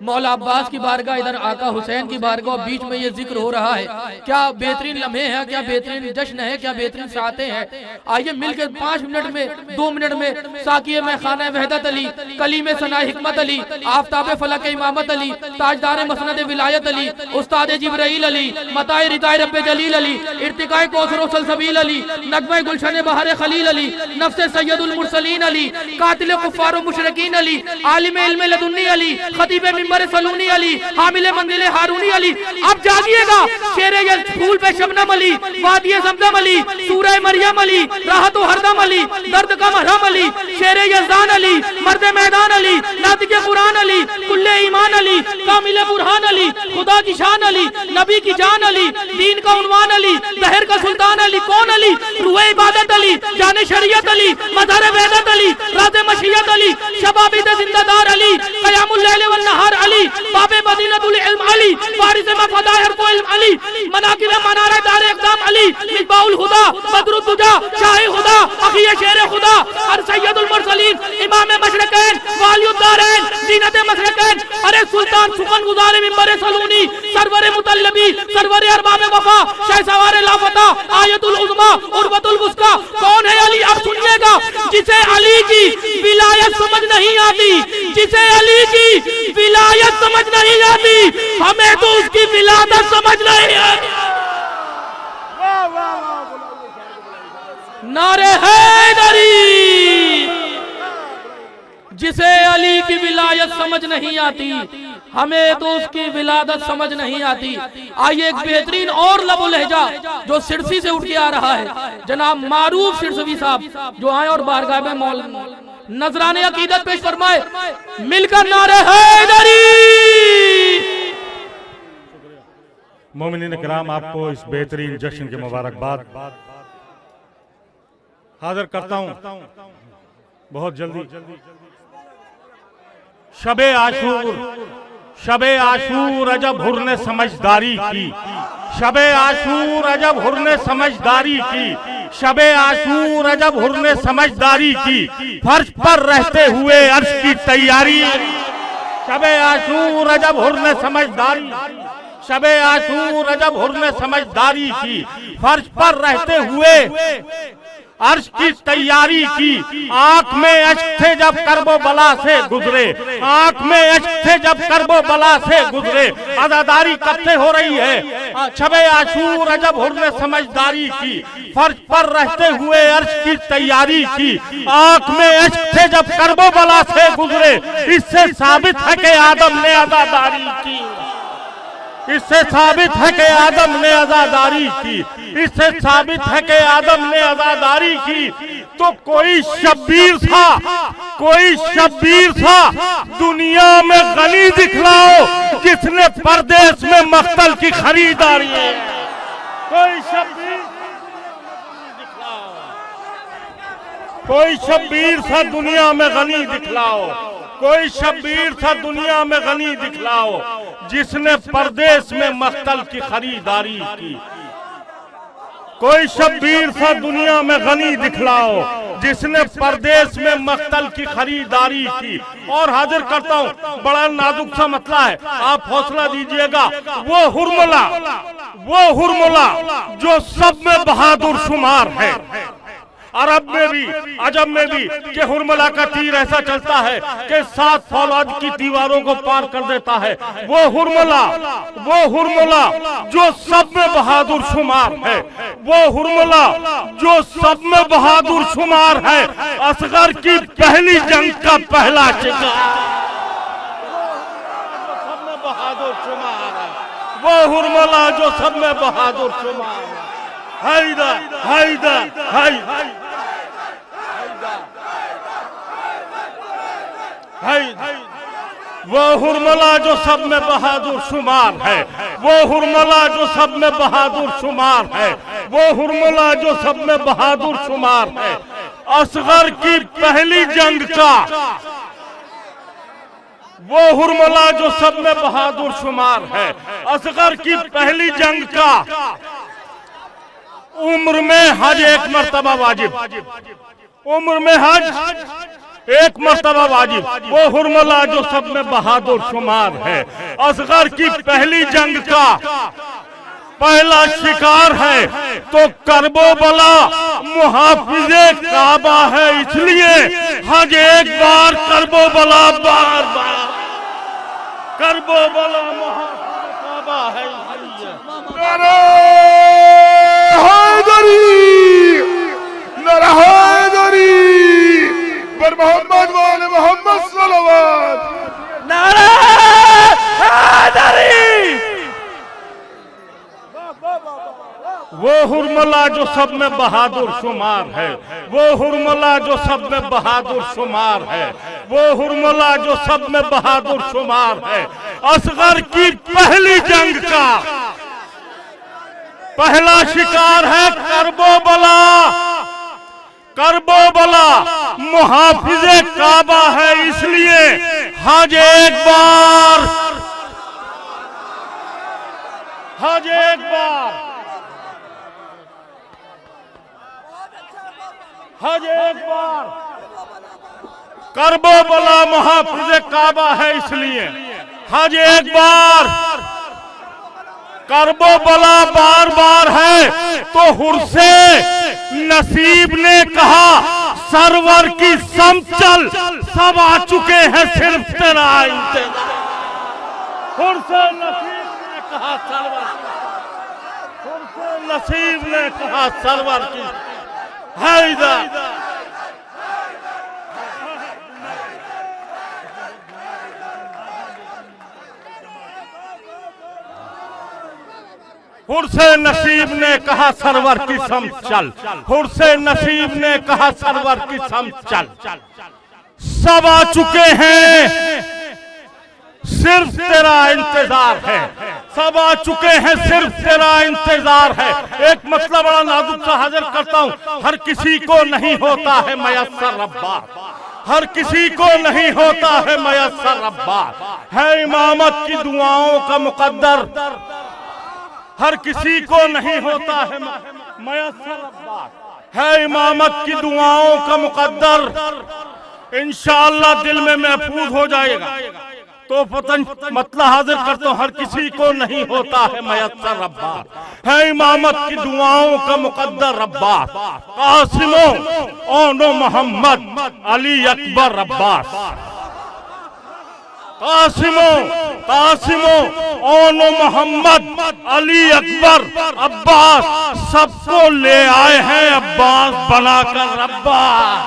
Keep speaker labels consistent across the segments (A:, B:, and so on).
A: मौला अब्बास की बारगाह, इधर आका हुसैन की बारगाह, बीच में ये जिक्र हो रहा है। क्या बेहतरीन लम्हे हैं, क्या बेहतरीन जश्न है, क्या बेहतरीन सातें हैं। आइए मिलकर 5 मिनट में 2 मिनट में साकिए में खाना वहदत अली, कली में सना हिकमत अली, आफ्ताब फलक इमामत अली, ताजदार मसनद विलायत अली, उस्ताद जिब्राइल अली, मताए रिताए रब्बे जलील अली, इर्तिकाए कौसर सलसबील अली, नगमे गुलशन बहर खलील अली, नफ्से सैयदुल मुरसलीन अली, कातिल कुफ्फार मुशरिकीन अली, आलिम इल्म लदुन्नी अली, खतीब मिंबर सलूनी अली, हामिल मंजिल हारूनी अली। अब जागिएगा, शेरे फूल पे शबनम अली, वादिये ज़मज़म अली, सूरह मरियम अली, राहत हरदम अली, दर्द का मरहम अली, शेरे यज़दान अली, मर्द मैदान अली, नातिक़े कुरान अली, कुल्ले ईमान अली, कामिल बुरहान अली, खुदा की शान अली, नबी की जान अली, दीन का उन्वान अली, दहर का सुल्तान अली, कौन अली, रूहे इबादत अली, जाने शरीयत अली, मज़हर वेदत अली, राज़े मशीयत अली, शबाबिद जिंदादार अली, क़यामुल लैल वन नहार अली, बाबे मदीनतुल इल्म अली, वारिस मफ़दाइर को इल्म अली, मनाकिब मनारा दार इक़दाम अली, मिसबाहुल हुदा, बदरुद दुजा, शाह खुदा, अखिए शेर खुदा, और सैयदुल मुरसलीन, इमाम मशरक़ैन, वालियुद दारैन, ज़ीनत मशरक़ैन, अरे सुल्तान सुखन गुज़ार मिंबर सलूनी, सरवर मुतल्लबी, सरवर अरबाब वफा, शहसवार लापता, आयतुल उज़्मा, उर्वतुल वुस्का, कौन है अली? अब सुनिएगा, जिसे अली की विलायत समझ नहीं आती, जिसे अली की विलायत समझ नहीं आती, हमें तो उसकी विलादत समझ नहीं आती। नारे हैदरी। जिसे अली की विलायत समझ नहीं आती, हमें तो उसकी विलादत समझ नहीं आती। आइए एक बेहतरीन और लबो लहजा जो सिरसी से उठ के आ रहा है, जनाब मारूफ सिरसवी साहब जो आए और बारगाह में मौल नजराने अकीदत पेश फरमाए। मिलकर नारे हैदरी।
B: मोमिनीन किराम, आपको इस बेहतरीन जश्न की मुबारकबाद हाजिर करता हूं बहुत जल्दी। शबे आशूर, शबे आशूर अजब हुर ने समझदारी की, शबे आशूर अजब हुर ने समझदारी की, शबे आशूर अजब हुर ने समझदारी की, फर्श पर रहते हुए अर्श की तैयारी। शबे आशूर अजब हुर ने समझदारी, शबे आशूर अजब हुर ने समझदारी की, फर्श पर रहते हुए अर्श की तैयारी की। आंख में अश्क थे जब करबो बला से गुजरे, आंख में अश्क थे जब करबो बला से गुजरे, अज़ादारी कब से हो रही है। शबे आशूर अजब हुर ने समझदारी की, फर्श पर रहते हुए अर्श की तैयारी की। आंख में अश्क थे जब करबो बला से गुजरे, इससे साबित है कि आदम ने अज़ादारी की, इससे साबित है कि आदम ने अज़ादारी की, इससे साबित है कि आदम ने अज़ादारी की। तो कोई शब्बीर था, कोई शब्बीर था दुनिया में गनी दिखलाओ जिसने परदेश में मख्तल की खरीदारी है। कोई शब्बीर, कोई शब्बीर था दुनिया में गनी दिखलाओ, कोई शब्बीर था दुनिया में गनी दिखलाओ जिसने परदेश में मख्तल की खरीदारी की। कोई शब्बीर था दुनिया में गनी दिखलाओ जिसने परदेश में मख्तल की खरीदारी की। और हाजिर करता हूँ, बड़ा नाजुक सा मसला है, आप हौसला दीजिएगा। वो हुरमुला जो सब में बहादुर शुमार है, अरब में भी अजब में भी, कि हुरमुला का तीर ऐसा चलता है कि 7 फौलाद की दीवारों को पार कर देता है। वो हुरमुला जो सब में बहादुर शुमार है, वो हुरमुला जो सब में बहादुर शुमार है, असगर की पहली जंग का पहला शिकार, सब में बहादुर शुमार है। वो हुरमुला जो सब में बहादुर शुमार है। हैदर हैदर हैदर वो हुरमुला जो सब में बहादुर शुमार है, वो हुरमुला जो सब में बहादुर शुमार है, वो हुरमुला जो सब में बहादुर शुमार है, असगर की पहली जंग का। वो हुरमुला जो सब में बहादुर शुमार है, असगर की पहली जंग का। उम्र में हज एक मर्तबा वाजिब, उम्र में हज एक मर्तबा वाजिब। वो हुरमला जो सब में बहादुर शुमार है, असगर की पहली जंग का पहला शिकार है, तो करबो बला मुहाफिजे काबा है, इसलिए हज एक बार करबो बला बार बार, करबो बला मुहाफिजे काबा है इसलिए।
C: नारे हैदरी, नारे हैदरी, बर मोहम्मद वाले मोहम्मद सल्लल्लाहु।
A: नारे हैदरी।
B: वो हुरमला जो सब में बहादुर शुमार है, वो हुरमला जो सब में बहादुर शुमार है, वो हुरमला जो सब में बहादुर शुमार है, असगर की पहली जंग का पहला शिकार है करबो बला, करबो बला मुहाफिजे काबा है, इसलिए हज एक बार, हज एक बार, हज एक बार, करबो बला मुहाफिजे काबा है, इसलिए हज एक बार, करबो बला बार बार है। तो हुर्से नसीब ने कहा सरवर की समचल, सब आ चुके हैं सिर्फ तेरा इंतजार। हुर्से नसीब ने कहा सरवर, हुर्से नसीब ने कहा सरवर की हैदर। हुर्से नसीब ने कहा सरवर की समचल, हुर्से नसीब ने कहा सरवर की समचल, सब आ चुके हैं सिर्फ तेरा इंतजार है, सब आ चुके हैं सिर्फ तेरा इंतजार है। एक मसला बड़ा नाजुक सा हाजिर करता हूँ, हर किसी को नहीं होता है मयस्सर रब्बार, हर किसी को नहीं होता है मयस्सर रब्बार, है इमामत की दुआओं का मुकद्दर, हर किसी को नहीं होता है मयस्सर रब्बार, है इमामत की दुआओं का मुकद्दर, इंशाअल्लाह दिल में महफूज हो जाएगा। तो पतन मतलब हाजिर करता हूँ, हर किसी को नहीं होता है मयस्सर रब्बार, है इमामत की दुआओं का मुकद्दर रब्बार, कासिमो ओनो मोहम्मद अली अकबर रब्बास, कासिमो कासिमो ओनो मोहम्मद अली अकबर अब्बास, सबको ले आए हैं अब्बास बनाकर रब्बास,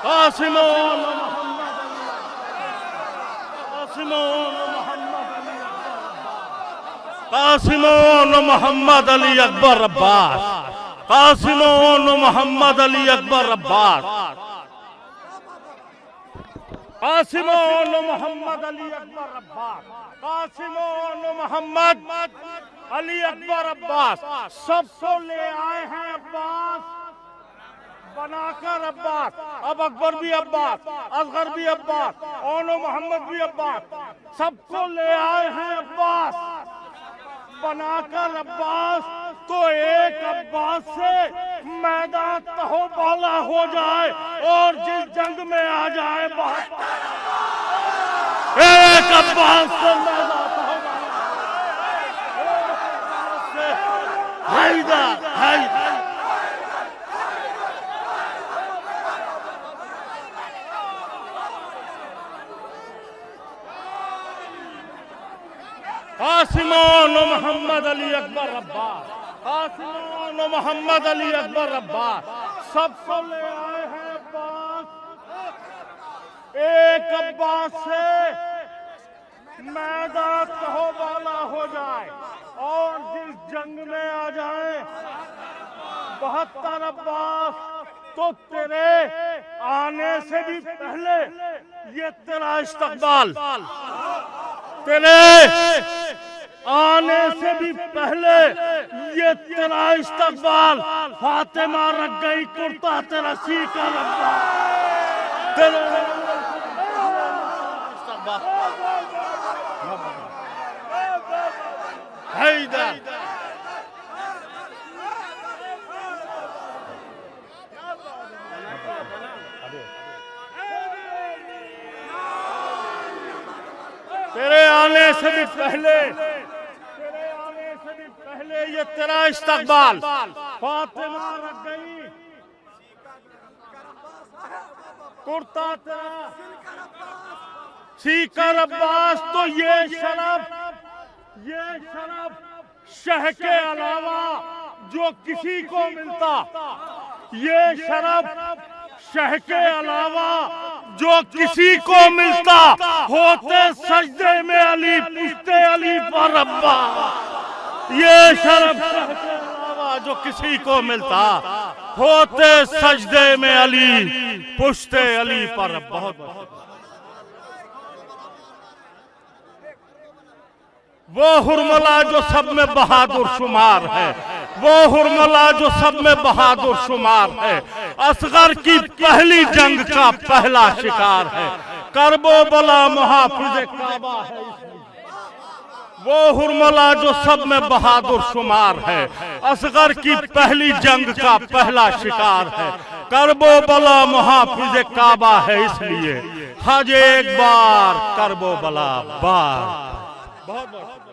B: कासिमो ओनो कासिमो मोहम्मद अली अकबर अब्बास, कासिमो मोहम्मद अली अकबर अब्बास, कासिमो मोहम्मद अली अकबर अब्बास, कासिमो मोहम्मद अली अकबर अब्बास, सबको ले आए हैं अब्बास बनाकर अब्बास। अब अकबर भी अब्बास, असगर भी अब्बास, ओनो मोहम्मद भी अब्बास, सबको ले आए हैं अब्बास बनाकर अब्बास। तो एक अब्बास से मैदान तहो बाला हो जाए और जिस जंग में आ जाए बहुत, एक अब्बास से मैदान तहो बाला, हैदर हैदर कासिमो मोहम्मद अली अकबर अब्बास, कासिमो मोहम्मद अली अकबर अब्बास, सबको ले आए हैं अब्बास। एक अब्बास से मैदान तहो वाला हो जाए और जिस जंग में आ जाए 72 अब्बास, तो तेरे आने से भी पहले ये तेरा इस्तकबाल, तेरे आने से भी पहले ये तेरा इस्तकबाल, फातिमा रख गई कुर्ता तेरा सीका रब्बा, तेरा इस्तकबाल हैदर। तेरे आने से भी पहले ये तेरा इस्तकबाल। फातिमा रख गई कुर्ता तेरा सीकर अब्बास। तो ये शरफ शह के अलावा जो किसी को मिलता, ये शरफ शह के अलावा जो किसी को मिलता, होते सजदे में अली पुश्ते अली पर अब्बा। ये शरफ शह के अलावा जो किसी को मिलता, होते सजदे में अली पुश्ते अली पर अब्बा। बहुत वो हुरमला जो सब में बहादुर शुमार है, वो हुरमला जो सब में बहादुर शुमार है, असगर की पहली जंग का पहला शिकार है, करबो बला मुहाफिज काबा है। वो हुरमला जो सब में बहादुर शुमार है, असगर की पहली जंग का पहला शिकार है, करबो बला मुहाफिज काबा है। इसलिए हज एक बार करबो बला बार। बहुत